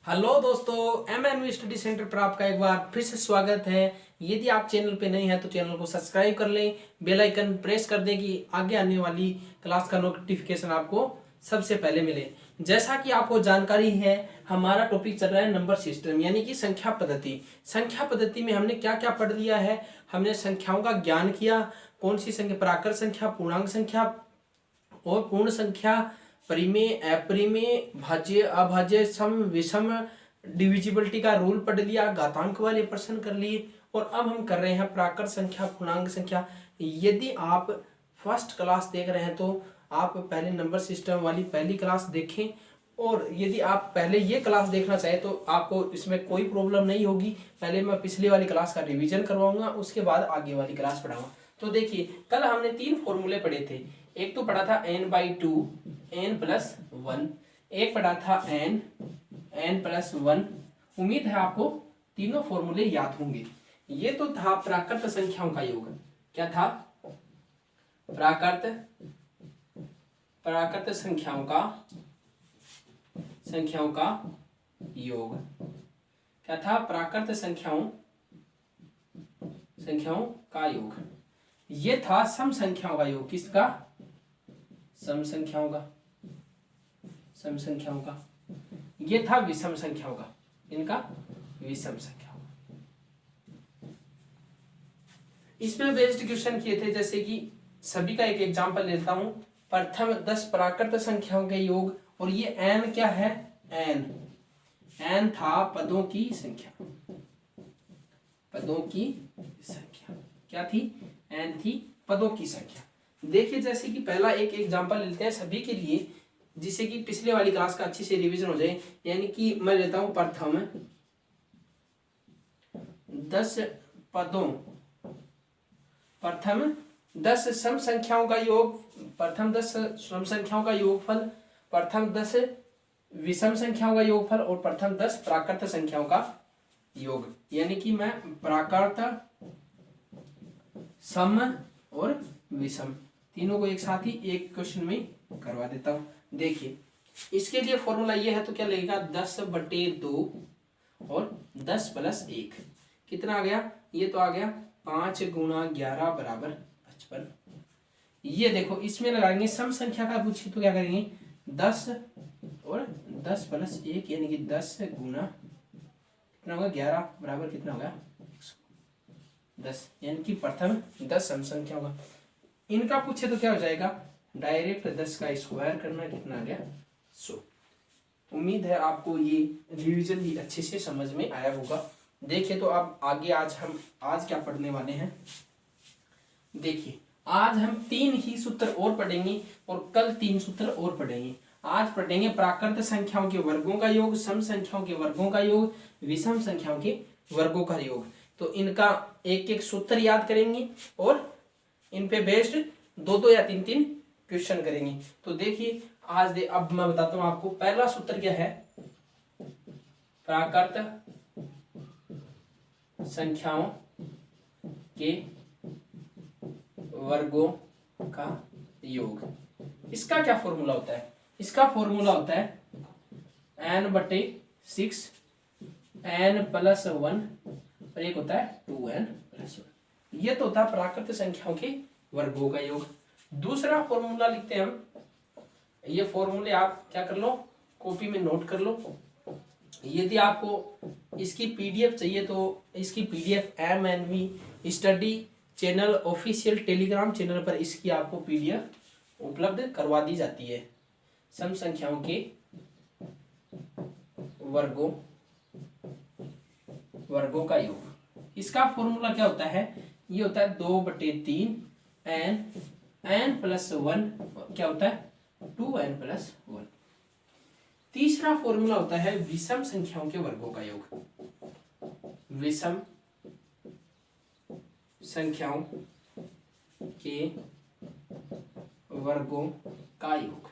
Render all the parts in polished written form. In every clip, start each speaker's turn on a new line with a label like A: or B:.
A: Hello दोस्तों, एमएनवी study centre पर आपका एक बार फिर से स्वागत है। यदि आप चैनल पे नए हैं तो चैनल को सब्सक्राइब कर लें, बेल आइकन प्रेस कर दें कि आगे आने वाली क्लास का नोटिफिकेशन आपको सबसे पहले मिले। जैसा कि आपको जानकारी है, हमारा टॉपिक चल रहा है नंबर सिस्टम यानी कि संख्या पद्धति। संख्या पद्धति में हमने क्या क्या पढ़ लिया है। हमने संख्याओं का ज्ञान किया, कौन सी संख्या, प्राकृत संख्या, पूर्णांक संख्या और पूर्ण संख्या, परिमेय, अपरिमेय, भाज्य, अभाज्य, सम, विषम, डिविजिबिलिटी का रूल पढ़ लिया, घातांक वाले प्रश्न कर लिए और अब हम कर रहे हैं प्राकृत संख्या, पूर्णांक संख्या। यदि आप फर्स्ट क्लास देख रहे हैं तो आप पहले नंबर सिस्टम वाली पहली क्लास देखें, और यदि आप पहले ये क्लास देखना चाहें तो आपको इसमें कोई प्रॉब्लम नहीं होगी। पहले मैं पिछली वाली क्लास का रिवीजन करवाऊंगा, उसके बाद आगे वाली क्लास पढ़ाऊंगा। तो देखिए, कल हमने 3 फॉर्मूले पढ़े थे। एक तो पढ़ा था n/2 n+1, एक पढ़ा था n+1। उम्मीद है आपको तीनों फॉर्मूले याद होंगे। ये तो था प्राकृत संख्याओं का योग। क्या था? प्राकृत संख्याओं का योग। क्या था? प्राकृत संख्याओं का योग। ये था सम संख्याओं का योग। किसका? सम संख्याओं का। ये था विषम संख्याओं का। इनका विषम संख्याओं का। इसमें बेस्ड क्वेश्चन किए थे, जैसे कि सभी का एक एग्जांपल लेता हूं। प्रथम 10 प्राकृत संख्याओं के योग, और ये n क्या है? n था पदों की संख्या। क्या थी? n थी पदों की संख्या। देखिए, जैसे कि पहला एक एग्जांपल लेते हैं सभी के लिए, जिससे कि पिछले वाली क्लास का अच्छे से रिवीजन हो जाए। यानी कि मैं लेता हूं प्रथम 10 सम संख्याओं का योग, प्रथम 10 सम संख्याओं का योगफल, प्रथम 10 विषम संख्याओं का योगफल और प्रथम 10 प्राकृत संख्याओं का योग। यानी कि मैं प्राकृत, सम और विषम तीनों को एक साथ ही एक क्वेश्चन में करवा देता हूं। देखिए, इसके लिए फॉर्मूला ये है, तो क्या लगेगा? 10/2 और 10+1 कितना आ गया? ये तो आ गया 5 × 11 = 55। ये देखो, इसमें लगाएंगे सम संख्या का पूछे तो क्या करेंगे? 10 और 10+1 यानी कि 10 गुना कितना होगा? 11 बराबर कितना होगा? 10। यानी कि प्रथम 10 सम संख्या होगा। इनका पूछे तो क्या हो जाएगा? डायरेक्ट 10 का स्क्वायर करना, कितना आ गया? 100। उम्मीद है आपको ये रिवीजन भी अच्छे से समझ में आया होगा। देखिए, तो अब आगे आज क्या पढ़ने वाले हैं। देखिए, आज हम 3 ही सूत्र और पढ़ेंगे और कल 3 सूत्र और पढ़ेंगे। आज पढ़ेंगे प्राकृत संख्याओं के वर्गों का योग, सम संख्याओं के वर्गों का योग, विषम संख्याओं के वर्गों का योग। तो इनका एक एक सूत्र याद करेंगे और इन पे बेस्ड 2-2 या 3-3 क्वेश्चन करेंगे। तो देखिए, अब मैं बताता हूं आपको। पहला सूत्र क्या है? प्राकृत संख्याओं के वर्गों का योग। इसका क्या फॉर्मूला होता है? इसका फॉर्मूला होता है n/6 n+1 और एक होता है 2n+1। ये तो होता है प्राकृत संख्याओं के वर्गों का योग। दूसरा फॉर्मूला लिखते हैं हम। ये फॉर्मूले आप क्या कर लो, कॉपी में नोट कर लो। यदि आपको इसकी पीडीएफ चाहिए तो इसकी PDF MNV study channel official telegram channel पर इसकी आपको पीडीएफ उपलब्ध करवा दी जाती है। सम संख्याओं के वर्गों का योग। इसका फॉर्मूला क्या होता है? ये होता है 2/3 n+1 क्या होता है? 2n+1। तीसरा फॉर्मूला होता है विषम संख्याओं के वर्गों का योग। विषम संख्याओं के वर्गों का योग।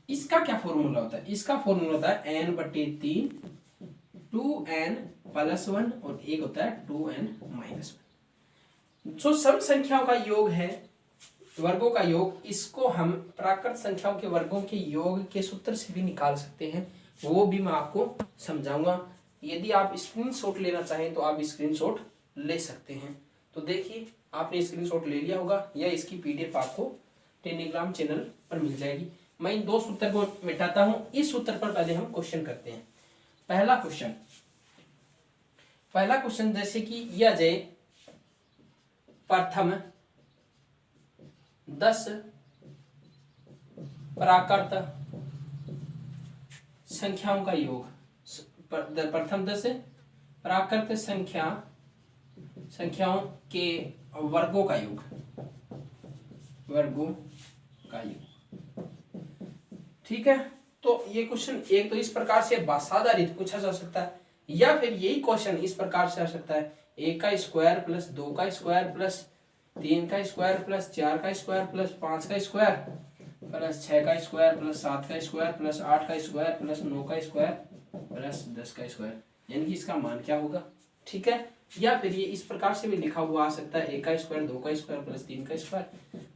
A: इसका क्या फॉर्मूला होता है? इसका फॉर्मूला होता है n/3 2n+1 और एक होता है 2n-1। जो सम संख्याओं का योग है, वर्गों का योग, इसको हम प्राकृत संख्याओं के वर्गों के योग के सूत्र से भी निकाल सकते हैं। वो भी मैं आपको समझाऊंगा। यदि आप स्क्रीनशॉट लेना चाहें तो आप स्क्रीनशॉट ले सकते हैं। तो देखिए आपने स्क्रीनशॉट ले लिया होगा या इसकी पीडीएफ आपको टेलीग्राम चैनल पर मिल जाएगी। मैं इन दो सूत्र को मिटाता हूं। इस सूत्र पर पहले हम क्वेश्चन करते हैं। पहला क्वेश्चन जैसे कि यह जाए प्रथम 10 प्राकृत संख्याओं का योग, प्रथम 10 प्राकृत संख्याओं के वर्गों का योग, ठीक है। तो ये क्वेश्चन एक तो इस प्रकार से आधारित पूछा जा सकता है, या फिर यही क्वेश्चन इस प्रकार से आ सकता है 1 का स्क्वायर प्लस 2 का स्क्वायर प्लस 3 का स्क्वायर प्लस 4 का स्क्वायर प्लस 5 का स्क्वायर प्लस 6 का स्क्वायर प्लस 7 का स्क्वायर प्लस 8 का स्क्वायर प्लस 9 का स्क्वायर प्लस 10 का स्क्वायर, यानी कि इसका मान क्या होगा, ठीक है। या फिर ये इस प्रकार से भी लिखा हुआ आ सकता है 1 का स्क्वायर 2 का स्क्वायर प्लस 3 का स्क्वायर।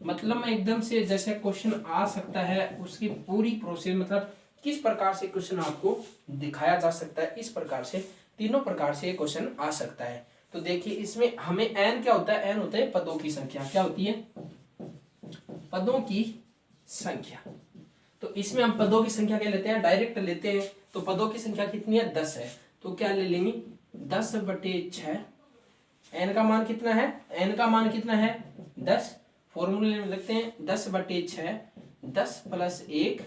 A: मतलब मैं एकदम से जैसे क्वेश्चन आ सकता है उसकी पूरी प्रोसेस, मतलब किस प्रकार से क्वेश्चन आपको दिखाया जा सकता है, इस प्रकार से तीनों प्रकार से क्वेश्चन आ सकता है। तो देखिए इसमें हमें n क्या होता है, n होता है पदों की संख्या। क्या होती है? पदों की संख्या। तो इसमें हम पदों की संख्या क्या लेते हैं, डायरेक्ट लेते हैं। तो पदों की संख्या कितनी है, 10 है। तो क्या ले लेंगे 10/6। n का मान कितना है, n का मान कितना है 10। फॉर्मूले में लिखते हैं 10/6 10 + 1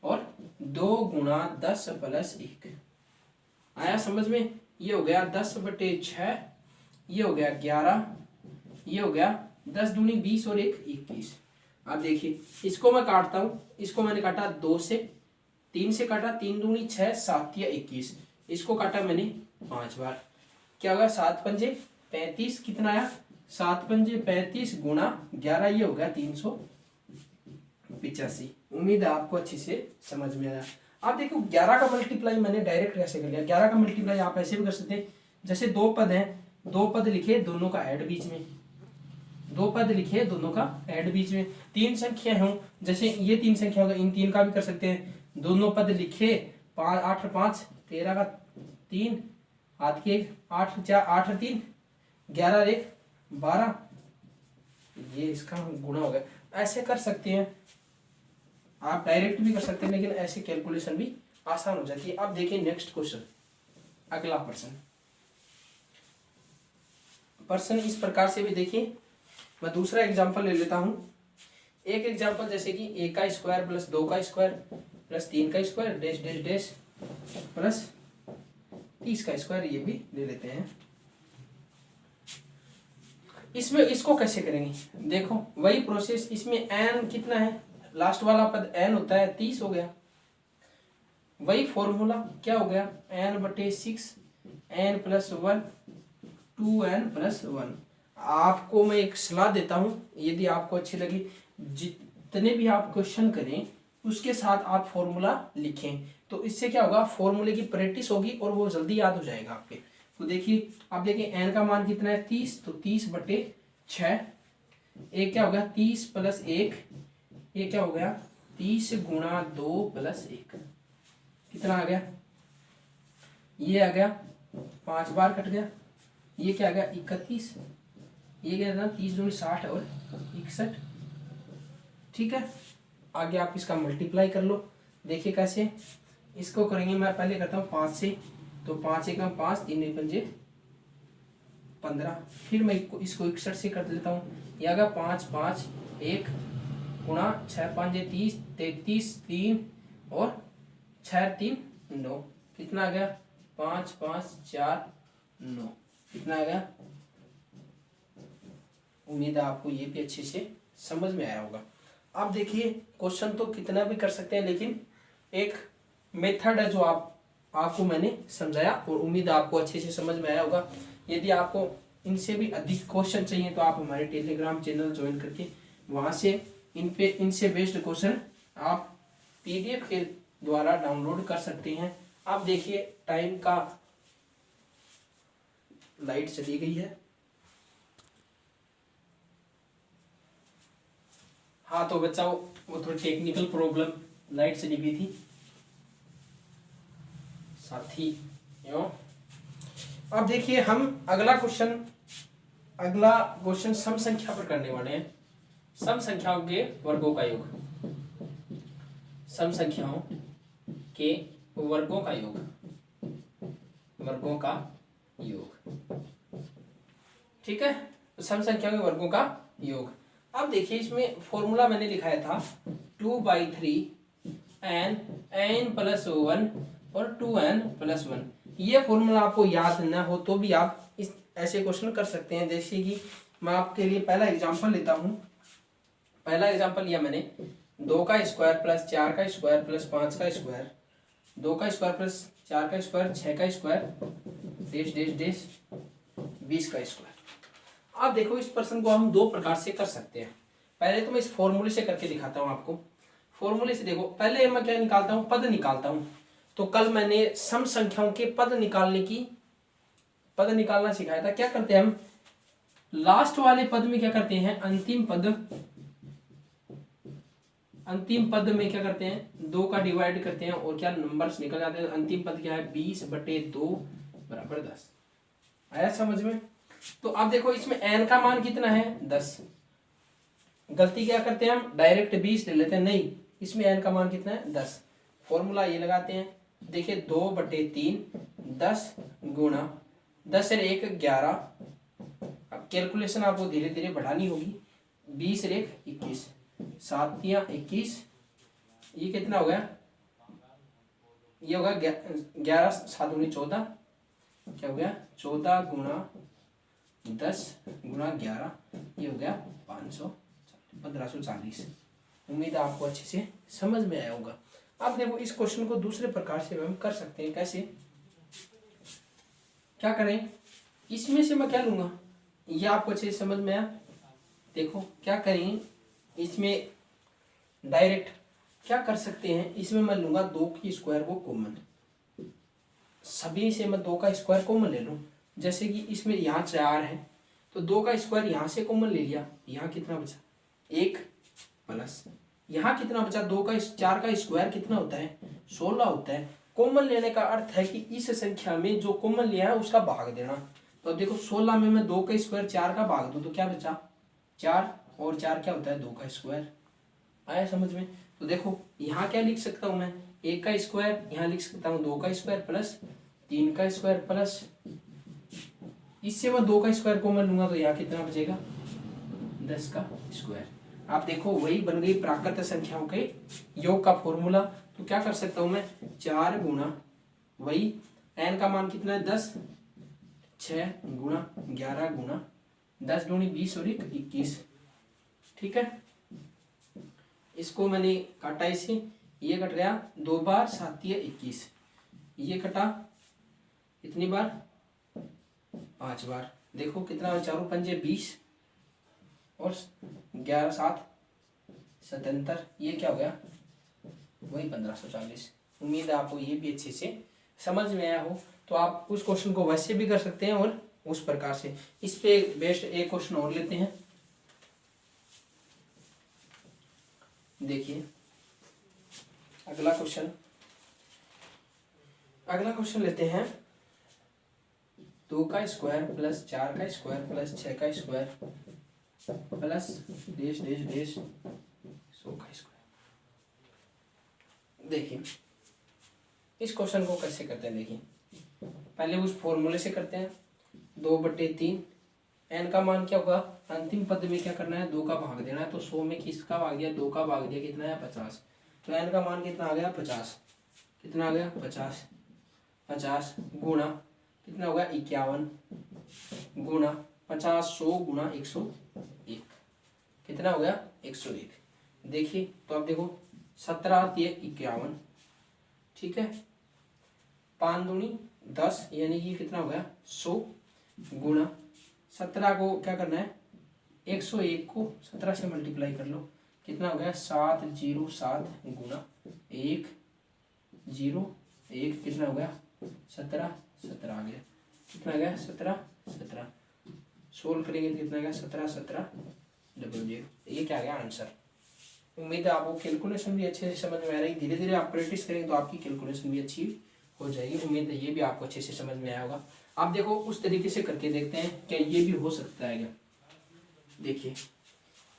A: और 2 × 10 + 1। आया समझ में? ये हो गया 10/6, ये हो गया 11, ये हो गया 10 दूनी 20 और 1 21। अब देखिए इसको मैं काटता हूं, इसको मैंने काटा 2 से, 3 से काटा, 3 दूनी 6 7 या 21। इसको काटा मैंने 5 बार, क्या होगा 7 पंजे 35। कितना आया 7 पंजे 35 × 11, ये हो गया 385। उम्मीद है आपको अच्छी से समझ में आया। आप देखो 11 का मल्टीप्लाई मैंने डायरेक्ट कैसे कर लिया। 11 का मल्टीप्लाई आप ऐसे भी कर सकते हैं, जैसे 2 पद हैं, 2 पद लिखे दोनों का ऐड बीच में, 2 पद लिखे दोनों का ऐड बीच में। 3 संख्या हों, जैसे ये 3 संख्या होगा, इन 3 का भी कर सकते हैं। दोनों पद लिखे 5 8 5 13 का 3 हाथ के 8 4 8 3 11 1 12, ये इसका गुणा हो गया। ऐसे कर सकते हैं आप, डायरेक्ट भी कर सकते हैं, लेकिन ऐसे कैलकुलेशन भी आसान हो जाती है। अब देखिए नेक्स्ट क्वेश्चन, अगला प्रश्न इस प्रकार से भी देखिए। मैं दूसरा एग्जांपल ले लेता हूं। एक एग्जांपल जैसे कि 1 का स्क्वायर प्लस 2 का स्क्वायर प्लस 3 का square dash dash dash plus 30 का स्क्वायर, ये भी ले लेते हैं। इसमें इसको कैसे करेंगे, देखो वही प्रोसेस। इसमें n कितना है, लास्ट वाला पद n होता है, 30 हो गया। वही फॉर्मूला क्या हो गया, n/6 n + 1 2n + 1। आपको मैं एक सलाह देता हूं, यदि आपको अच्छी लगी, जितने भी आप क्वेश्चन करें उसके साथ आप फॉर्मूला लिखें। तो इससे क्या होगा, फॉर्मूले की प्रैक्टिस होगी और वो जल्दी याद हो जाएगा आपके। तो देखिए आप देखिए n का मान कितना है 30, तो 30/6। एक क्या हो गया 30 + 1, ये क्या हो गया 30 × 2 + 1। कितना आ गया, ये आ गया 5 बार कट गया, ये क्या आ गया 31, ये क्या था 30 दूनी 60 और 61, ठीक है। आगे आप इसका मल्टीप्लाई कर लो, देखिए कैसे इसको करेंगे। मैं पहले करता हूँ 5 से, तो 5 × 5 3 × 5 15। फिर मैं इसको 61 से कर देता हूँ, यह आ गया 5 5 1 × 6 5 30 33 3 और 6 3 9। कितना आ गया 5 5 4 9, कितना आ गया। उम्मीद है आपको ये भी अच्छे से समझ में आया होगा। आप देखिए क्वेश्चन तो कितना भी कर सकते हैं, लेकिन एक मेथड है जो आपको मैंने समझाया, और उम्मीद है आपको अच्छे से समझ में आया होगा। यदि आपको इनसे भी अधिक क्वेश्चन चाहिए तो आप हमारे टेलीग्राम चैनल ज्वाइन करके वहां से इनसे बेस्ड क्वेश्चन आप पीडीएफ के द्वारा डाउनलोड कर सकते हैं। आप देखिए टाइम का लाइट चली गई है। हाँ तो बच्चों वो थोड़ी टेक्निकल प्रॉब्लम, लाइट चली गई थी। साथियों। अब देखिए हम अगला क्वेश्चन सम संख्या पर करने वाले हैं। सम संख्याओं के वर्गों का योग, सम संख्याओं के वर्गों का योग, वर्गों का योग, ठीक है। तो सम संख्याओं के वर्गों का योग। अब देखिए इसमें फॉर्मूला मैंने लिखाया था 2/3 n प्लस 1 और 2n प्लस 1। ये फॉर्मूला आपको याद न हो तो भी आप इस ऐसे क्वेश्चन कर सकते हैं। जैसे कि मैं आपके लिए पहला एग्जांपल लेता हूँ। पहला एग्जांपल लिया मैंने 2 का स्क्वायर प्लस 4 का स्क्वायर प्लस 5 का स्क्वायर, 2 का स्क्वायर प्लस 4 का स्क्वायर, 6 का स्क्वायर, डेश डेश डेश 20 का स्क्वायर। अब देखो इस प्रश्न को हम दो प्रकार से कर सकते हैं। पहले तो मैं इस फॉर्मूले से करके दिखाता हूँ आपको। फॉर्मूले से देखो, पहले मैं क्या निकालता हूँ, पद निकालता हूँ। तो कल मैंने सम संख्याओं के पद निकालना सिखाया था। क्या करते हैं हम, लास्ट वाले पद में क्या करते हैं, अंतिम पद में क्या करते हैं, 2 का डिवाइड करते हैं और क्या नंबर्स निकल जाते हैं। अंतिम पद क्या है, 20/2 बराबर 10। आया समझ में। तो अब देखो इसमें n का मान कितना है, 10। गलती क्या करते हैं हम, डायरेक्ट 20 ले लेते हैं, नहीं, इसमें n का मान कितना है, 10। फॉर्मूला ये लगाते हैं, देखिए 2/3 10 गुणा 10 और 1 11। अब कैलकुलेशन आपको धीरे धीरे बढ़ानी होगी। 20 और 1 21, 7 या 21, ये कितना हो गया, ये होगा 11 7 दूनी 14, क्या हो गया 14 गुणा 10 गुणा 11, ये हो गया 1540। उम्मीद है आपको अच्छे से समझ में आया होगा। अब देखो इस क्वेश्चन को दूसरे प्रकार से हम कर सकते हैं। कैसे, क्या करें, इसमें से मैं क्या लूंगा, ये आपको अच्छे से समझ में आया। देखो क्या करें, इसमें डायरेक्ट क्या कर सकते हैं, इसमें मैं लूंगा 2 की स्क्वायर को कॉमन, सभी से मैं 2 का स्क्वायर कॉमन ले लूं। जैसे कि इसमें यहाँ 4 है तो 2 का स्क्वायर यहाँ से कॉमन ले लिया, यहाँ कितना बचा 1 प्लस यहाँ कितना बचा 4 का स्क्वायर कितना होता है 16 होता है। कॉमन लेने का अर्थ है कि इस संख्या में जो कॉमन लिया है उसका भाग देना। तो देखो 16 में मैं 2 का स्क्वायर 4 का भाग दूं तो क्या बचा 4, और 4 क्या होता है 2 का स्क्वायर। आया समझ में। तो देखो यहाँ क्या लिख सकता हूँ मैं, 1 का स्क्वायर, यहाँ लिख सकता हूँ 2 का स्क्वायर प्लस 3 का स्क्वायर प्लस, इससे मैं 2 का स्क्वायर कॉमन लूंगा तो यहाँ कितना बचेगा 10 का स्क्वायर। आप देखो वही बन गई प्राकृत संख्याओं के योग का फॉर्मूला। तो क्या कर सकता हूं मैं, 4 गुणा वही n का मान कितना है 10, 6 गुणा 11 गुणा 10 दूनी 20 और 1 21, ठीक है। इसको मैंने काटा इसे, ये कट गया 2 बार 7 या 21, ये कटा इतनी बार 5 बार। देखो कितना, 4 पंजे 20 और 11 7 77, ये क्या हो गया वही 1540। उम्मीद है आपको ये भी अच्छे से समझ में आया हो। तो आप उस क्वेश्चन को वैसे भी कर सकते हैं और उस प्रकार से। इस पे बेस्ट एक क्वेश्चन और लेते हैं। देखिए अगला क्वेश्चन लेते हैं, 2 का स्क्वायर प्लस 4 का स्क्वायर प्लस 6 का square plus dash dash dash 100 का स्क्वायर। देखिए इस क्वेश्चन को कैसे करते हैं, देखिए पहले उस फॉर्मूले से करते हैं। 2/3 n का मान क्या होगा, अंतिम पद में क्या करना है 2 का भाग देना है। तो 100 में किसका भाग दिया 2 का भाग दिया, कितना है 50। तो n का मान कितना आ गया 50, कितना आ गया 50 गुणा कितना होगा 51 गुणा 50 100 गुणा 101, कितना हो गया 101। देखिए तो अब देखो 17 51, ठीक है, 5 दूनी 10 यानी कि कितना हो गया 100 गुणा 17 को क्या करना है 101 को 17 से मल्टीप्लाई कर लो, कितना हो गया 707 गुणा 101, कितना हो गया 17 आ गया, कितना आ गया 17 सोल्व करेंगे तो कितना आ गया 17 00। ये क्या गया आंसर। उम्मीद है आपको कैलकुलेशन भी अच्छे से समझ में आ रही है। धीरे धीरे आप प्रैक्टिस करेंगे तो आपकी कैलकुलेशन भी अच्छी हो जाएगी। उम्मीद है ये भी आपको अच्छे से समझ में आया होगा। आप देखो उस तरीके से करके देखते हैं क्या ये भी हो सकता है क्या। देखिए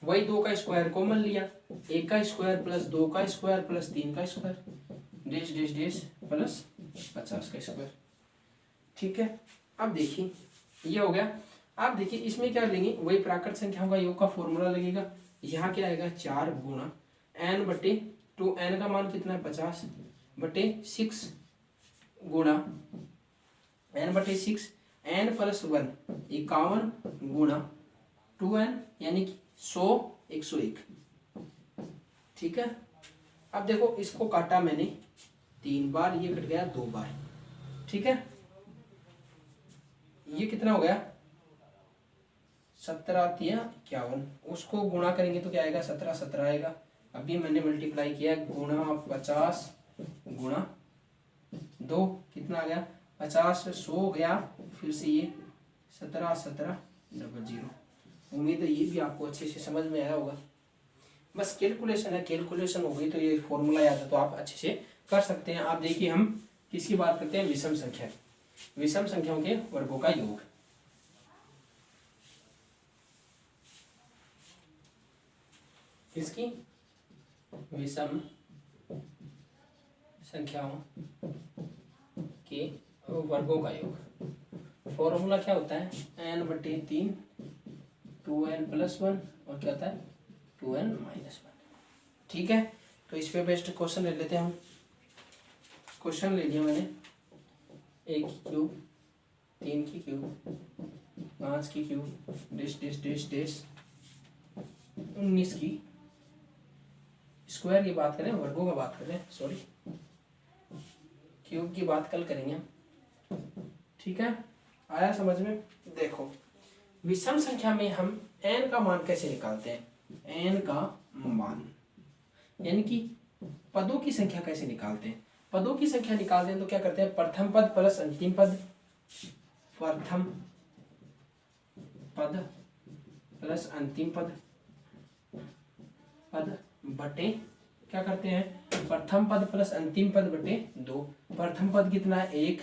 A: वही 2 का स्क्वायर कॉमन लिया, 1 का स्क्वायर प्लस 2 का स्क्वायर प्लस 3 का square dash dash dash plus 50 का स्क्वायर। ठीक है, अब देखिए ये हो गया। आप देखिए इसमें क्या लेंगे, वही प्राकृत संख्याओं का योग का फॉर्मूला लगेगा। यहाँ क्या आएगा 4 गुणा n बटे 2, n का मान कितना है 50 बटे 6 गुणा n बटे 6 n प्लस 1 51 गुणा 2n यानी कि 100 101। ठीक है, अब देखो इसको काटा मैंने 3 बार, ये कट गया 2 बार। ठीक है, ये कितना हो गया 17 3 51, उसको गुणा करेंगे तो क्या आएगा 17 17 आएगा। अभी मैंने मल्टीप्लाई किया गुणा 50 गुणा 2 कितना आ गया 50 100 गया, फिर से ये 17 17 00। उम्मीद है ये भी आपको अच्छे से समझ में आया होगा। बस कैलकुलेशन है, कैलकुलेशन हो गई तो ये फॉर्मूला याद है तो आप अच्छे से कर सकते हैं। आप देखिए हम किसकी बात करते हैं, विषम संख्या, विषम संख्याओं के वर्गों का योग। इसकी विषम संख्याओं के वर्गों का योग। फॉर्मूला क्या होता है n बटे 3 2n प्लस 1 और क्या होता है 2n माइनस 1। ठीक है, तो इस पे बेस्ड क्वेश्चन ले लेते हैं हम। क्वेश्चन ले लिया मैंने 1 की क्यूब 3 की क्यूब 5 की cube dash dash dash dash 19 की स्क्वायर की बात करें, वर्गों का बात करें, सॉरी क्यूब की बात कल करेंगे। ठीक है, आया समझ में। देखो विषम संख्या में हम n का मान कैसे निकालते हैं, n का मान यानी कि पदों की संख्या कैसे निकालते हैं। पदों की संख्या निकालते हैं तो क्या करते हैं, प्रथम पद प्लस अंतिम पद, प्रथम पद प्लस अंतिम पद पद बटे क्या करते हैं, प्रथम पद प्लस अंतिम पद बटे 2। प्रथम पद कितना है 1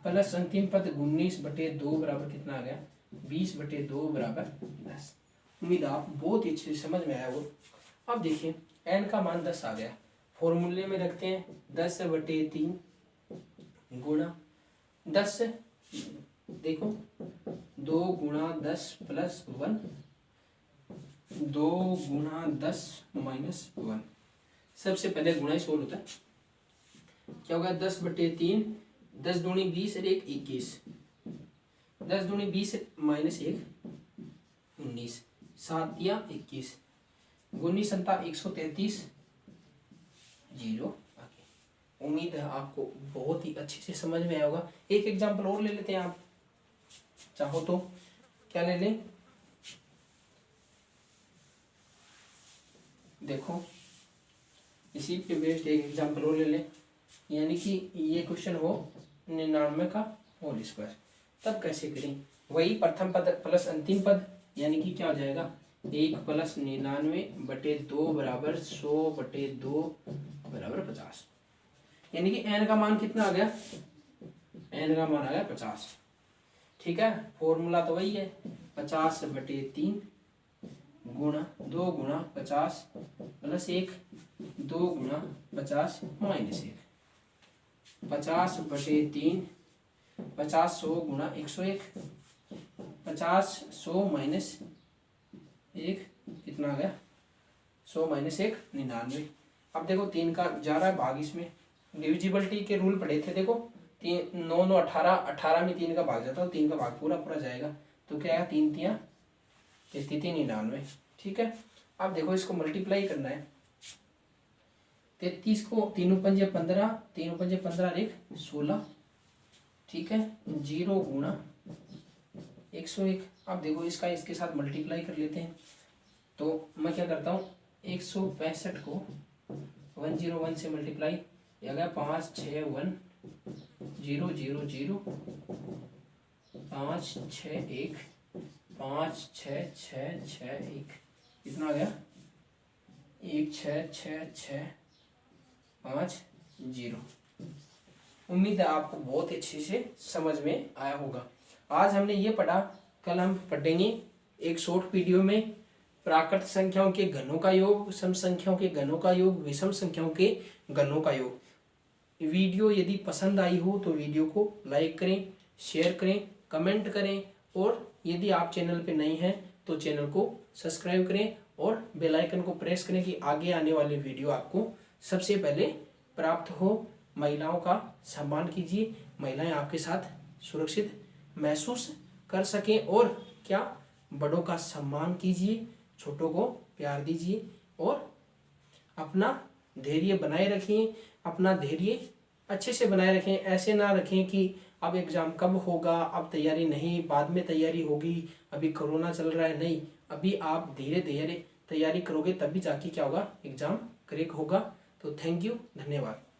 A: प्लस अंतिम पद 19 बटे 2 बराबर कितना आ गया 20 बटे 2 बराबर 10। उम्मीद आप बहुत ही अच्छे से समझ में आया वो। अब देखिए n का मान 10 आ गया, फॉर्मूले में रखते हैं 10 बटे 3 गुणा 10, देखो 2 गुणा 10 प्लस 1 2 गुणा 10 माइनस 1। सबसे पहले गुणा ही सोल्व होता है, क्या होगा 10 बटे 3 10 दूनी 20 और 1 21, 10 दूनी 20 माइनस 1 19, 7 या 21 19 संता 133 0। उम्मीद है आपको बहुत ही अच्छे से समझ में आया होगा। एक एग्जांपल और ले लेते हैं, आप चाहो तो क्या ले लें, देखो इसी पे बेस्ड एक एग्जांपल और ले लें, यानी कि ये क्वेश्चन हो 99 का होल स्क्वायर। तब कैसे करें, वही प्रथम पद प्लस अंतिम पद यानी कि क्या हो जाएगा 1 प्लस 99 बटे 2 बराबर 100 बटे 2 बराबर 50। यानी कि n का मान कितना आ गया, n का मान आ गया 50। ठीक है, फॉर्मूला तो वही है 50 बटे 3 गुणा 2 गुणा 50 प्लस 1 2 गुणा 50 माइनस 1, 50 बटे 3 50 100 गुणा 101, 50 100 माइनस 1 कितना आ गया 100 माइनस 1 99। अब देखो 3 का जा रहा है भाग, इसमें डिविजिबिलिटी के रूल पढ़े थे। देखो 3 9 9 18 18 में 3 का भाग जाता है, 3 का भाग पूरा पूरा जाएगा तो क्या आएगा 3 3 99। ठीक है, अब देखो इसको मल्टीप्लाई करना है 33 को 3 पंजे 15 3 पंजे 15 एक 16। ठीक है, 0 गुणा 101। अब देखो इसका इसके साथ मल्टीप्लाई कर लेते हैं, तो मैं क्या करता हूँ 165 को 101 से मल्टीप्लाई, ये गया 5 6 1 0 0 0 5 6 1 5 6 6 6 1 कितना आ गया 1 6 6 6 5 0। उम्मीद है आपको बहुत अच्छे से समझ में आया होगा। आज हमने ये पढ़ा, कल हम पढ़ेंगे एक शॉर्ट वीडियो में प्राकृत संख्याओं के घनों का योग, सम संख्याओं के घनों का योग, विषम संख्याओं के घनों का योग। वीडियो यदि पसंद आई हो तो वीडियो को लाइक करें, शेयर करें, कमेंट करें, और यदि आप चैनल पे नए हैं तो चैनल को सब्सक्राइब करें और बेल आइकन को प्रेस करें कि आगे आने वाली वीडियो आपको सबसे पहले प्राप्त हो। महिलाओं का सम्मान कीजिए, महिलाएं आपके साथ सुरक्षित महसूस कर सकें, और क्या, बड़ों का सम्मान कीजिए, छोटों को प्यार दीजिए, और अपना धैर्य बनाए रखें। अपना धैर्य अच्छे से बनाए रखें, ऐसे ना रखें कि अब एग्ज़ाम कब होगा, अब तैयारी नहीं, बाद में तैयारी होगी, अभी कोरोना चल रहा है। नहीं, अभी आप धीरे धीरे तैयारी करोगे तभी जाके क्या होगा, एग्ज़ाम क्रैक होगा। तो थैंक यू, धन्यवाद।